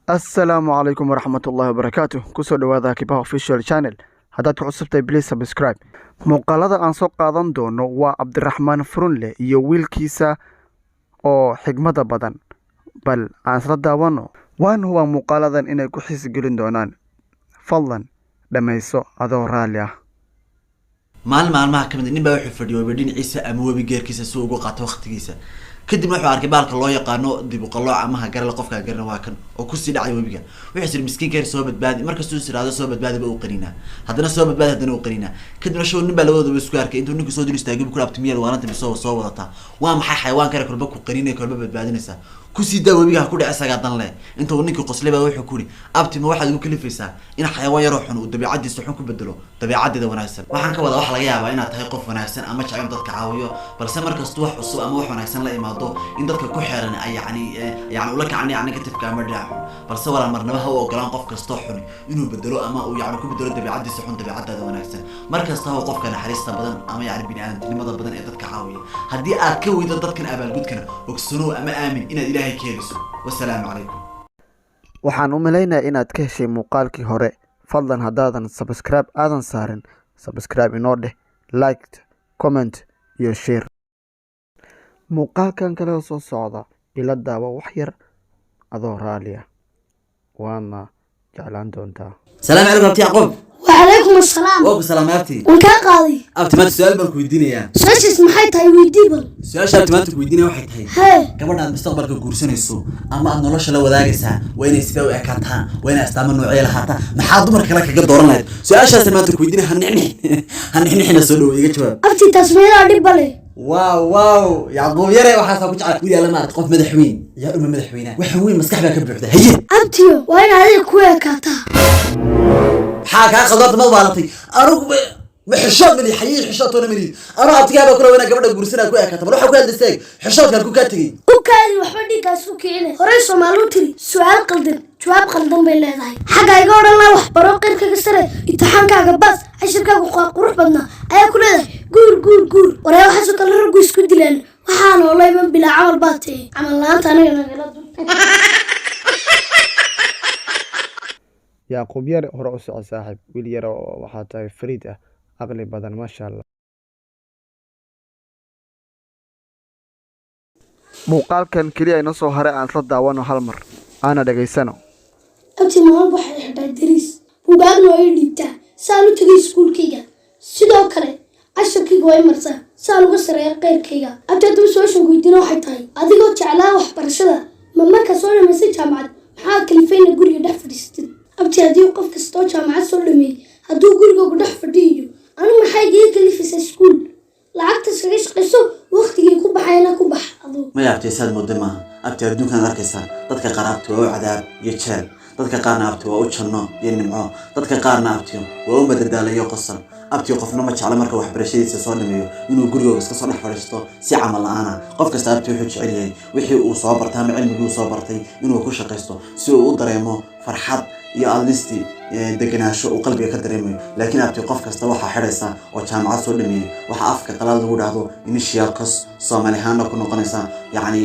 السلام عليكم ورحمة الله وبركاته كسو دوادا كيبا official channel haddaad ku cusubtahay please subscribe muuqaalada aan soo qaadan doono waa cabdiraxmaan furunle iyo wiilkiisa oo xigmada badan bal aan isla daawano waan huwa muuqaaladan inay ku xiis gelin doonaan fadlan dhammayso adoo raalli ah maalmaha kamid nin baa wuxuu fadhiyay dhinaciisa ama webi geerkiisa si uu ugu qaato waqtigiisa kadib wuxuu arkay baalka loo yaqaano dib u qalooc ama garla qofka garna waa kan oo ku sii dhacay webiga wuxuu sir miskiinka soo badbaadi markastuu siraado soo badbaadi ba uu qanina haddana soo badbaadi haddana uu qanina kadib shoo nin baa labadaba isku arkay intuu ninku soo dul istaagay ku laabtay waananta soo wadata waa maxay xayawaan kale kulba ku qaninay kulba badbaadinaysa ku sii daa webiga ku dhacay isaga dan leh intuu ninku qoslay baa wuxuu ku ri abti ma waxaad ugu kalifaysaa in xayawaan yar oo xun uu dabiicadiisa xun ku bedelo dabiicadeeda wanaagsan waxaan ka wada wax laga yaabaa inaad tahay qof wanaagsan ama jacayl dadka caawiyo balse markastuu wax cusub ama wax wanaagsan la imaado in dadka ku xeeran ay yani ula kacnay negative ka marjaa balse wala marnaba ha ogolaan qof kasto xun inuu bedelo ama uu yani ku bedelo dabiicadiisa xun dabiicadada wanaagsan markasta oo qofka naxariista badan ama yani bini'aadantinimada badan ee dadka caawiyo haddii aad ka weydo dadkan abaalgudkana ogsano ama aamin inaad ilaahay keeliso wassalaamu calaykum waxaan u maleynayaa inaad ka heshay muuqaalkii hore fadlan haddaadan subscribe aadan saarin subscribe inoo dheh like comment iyo share muuqaalkan kale oo soo socda ila daawa wax yar adoo raali ah waana jeclaan doontaa salaam calaykum abti yacquub وعليكم السلام وعليكم السلام يا ابتي وكان قاضي abti maanta su-aal baan ku weydiinayaa سوشيس maxay tahay weydiiba su-aasha abti maanta ku weydiinaya waxay tahay hee gabadha aad mustaqbalka guursanayso ama aad nolosha la wadaagaysaa waa inay sidee u ekaataa waa inay astaamo noocee lahaataa maxaa dumar kale kaga dooran lahayd su-aashaas maanta ku weydiinaya hanixnixina soo dhowo iga jawaab abti tasmiida dhib bale واو يعقوب يرى waxaa ku jecel wiil ma qof madaxweyn yaa uma madaxweyna waxa weyn maskax baa ka buuxda haye abtiyo waa in adiga ku ekaataa maxaa ka qadad ma baalatay anigu ma xishood mali xayii xishoodona mali ana abtigaaba kula wayna gabadha guursanaa ku ekaataa waxa ku hadlaysay xishoodkan ku ka tagay u kaadi waxba dhigaas u keenay hore Soomaalidu tiri su'aal qaldan jawaab qaldan bay leedahay xaga iga oran la wax baro qirka sare imtixaankaaga bas ashirkaagu qurux badna ayaa ku leedahay guur waraa waxa soo kala rag isku dilaan waxaan olay ma bila amal baatay amal laanta aniga nagala yacquub yar hore u soco saaxiib wiil yar oo waxaa tahay fariid ah aqli badan maasha allah muuqaalkan keliya inoo soo haray aan isla daawano hal mar aana dhegaysano abti ma waxay xidhay dariis buugaagna ay dhigtaa saan u tagay iskuulkayga sidoo kale ashirkayga way marsaa saan uga sareeya qeyrkayga abti hadduu su-aashan weydiina waxay tahay adigoo jeclaa waxbarashada ma marka soo dhamaysay jaamacad maxaa kalifayna guriga dhex fadhiistid abti haddii qof kastoo jaamacad soo dhameeyey hadduu gurigoogu dhex fadhiyo anigu maxay iga kalifaysaa iskuul lacagta iskaga shaqayso waqtigii ku baxayna ku bax aduu ma yaabtay saad moodo maaha abti adduunkan arkaysaa dadka qaar abti waa u cadaab iyo jeel dadka qaarna abti waa u janno iyo nimco dadka qaarna abti waa u madadaalayo qosol abti qofna ma jecla marka waxbarashadiisa soo dhameeyo inuu gurigooda iska soo dhex fadhiisto si camal la'aan ah qof kasta abti wuxuu jecel yahay wixii uu soo bartay ama cilmigii uu soo bartay inuu ku shaqaysto si uu u dareemo farxad iyo adlisti deganaansho uu qalbiga ka dareemayo laakiin abti qof kasta waxaa xidhaysa oo jaamacad soo dhameeyay waxa afka qalaad lagu dhahdo initial cost Soomaali ahaan ku noqonaysa yani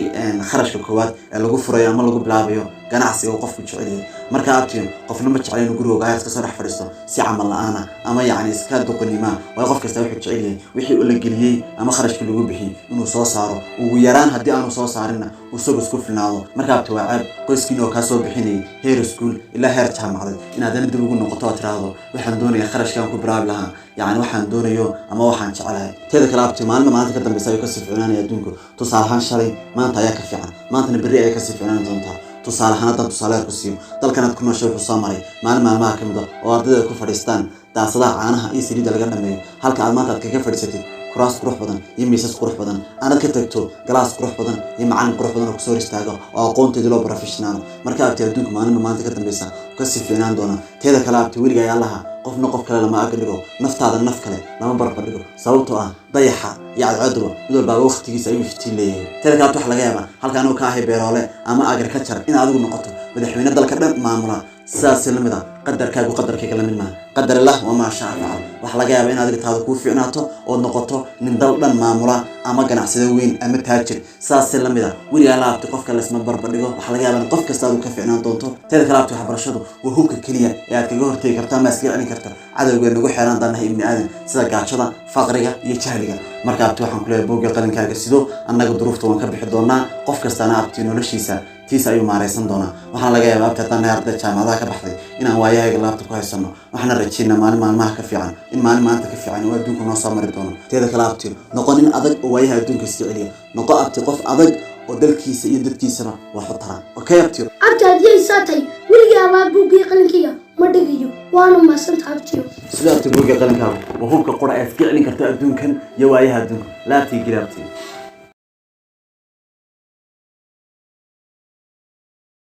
kharashka koowaad ee lagu furayo ama lagu bilaabayo ganacsiga qofku jecel yahay marka abti qofna ma jecla inuu gurigooda iska soo dhex fadhiisto si camal la'aan ah ama yani iska duqnima waa qof kasta wuxuu jecel yahay wixii uu la geliyay ama kharashka lagu bixiyay inuu soo saaro ugu yaraan haddii aanu soo saarinna uu soo isku filnaado marka abti waa ceeb qoyskiina oo ka soo bixinay heer school ilaa heer jaamacad inaad dib ugu noqoto oo tiraahdo waxaan doonayaa kharashkan ku bilaab lahaa yani waxaan doonayo ama waxaan jecelahay teeda kale abti maalinta ka dambaysa ay ka sii fiicnaanaya adduunku tusaale ahaan shalay maanta ayaa ka fiican maantana berri ayaa ka sii fiicnaan doontaa tusaale ahaan haddaan tusaale ku siiyo dalkanaad ku nooshay wuxuu soo maray maalmaha ka mid ah oo ardayda ku fadhiistaan daasadaha caanaha iyo saliidda laga dhameeyo halka aad maanta kaga fadhiisatid kuraas qurux badan iyo miisas qurux badan aad ka tagto galaas qurux badan iyo macallin qurux badan oo ku soo istaago oo aqoonteeda loo professional marka abti adduunka maanta ka dambaysa ka sii fiicnaan doona teeda kale abti weliga ayaa laha qofna qof kale lama ag dhigo naftaada naf kale lama barbar dhigo sababtoo ah dayaxa iyo cadceedu midoo baa waqtigiisa ayuu iftiin leeyahay teeda kale waxa laga yaabaa halkaan oo ka ahay beeroole ama agriculture in adigu noqoto madaxweyne dalka dhan maamula sidaas la mid ah qadarkaagu qadarkayga la mid maaha qadar Allah wama shaa facal wax laga yaabo inaad taado ku fiicnaato oo noqoto nin dal dhan maamula ama ganacsade weyn ama taajir sidaas la mid ah weligaa laabti qofka la isma barbardhigo wax laga yaabo in qof kasta uu ka fiicnaan doonto teeda kale laabti waxbarashadu waa hubka kaliya ee aad kaga hortagi kartaa ma iska celin kartaa cadawga nagu xeeran danaha ibni aadan sida gaajada faqriga iyo jahliga marka abti waxaan ku leeyahay buugga qalinkaaga sido annaga duruufta waan ka bixi doonaa qof kastana abti noloshiisa tiis ayuu maareysan doonaa waxaan laga yaabaa abti haddaan arday jaamacadaha ka baxday inaan waayahayga laabta ku haysano waxaana rajaynaa maalin maalmaha ka fiican in maalin maanta ka fiican oo adduunku noo soo mari doono teeda kale abti noqon nin adag oo waayaha adduunka iska celiya noqo abti qof adag oo dalkiisa iyo dadkiisana wax u tara okay abti haddii ay saatay weligaa baa buugga qalinkayga ma dhigayo waana maasanta abtiyo sida abti buugga qalinkaaga waa hubka qura ee iska celin karta adduunkan iyo waayaha adduunka laabtii giraabtii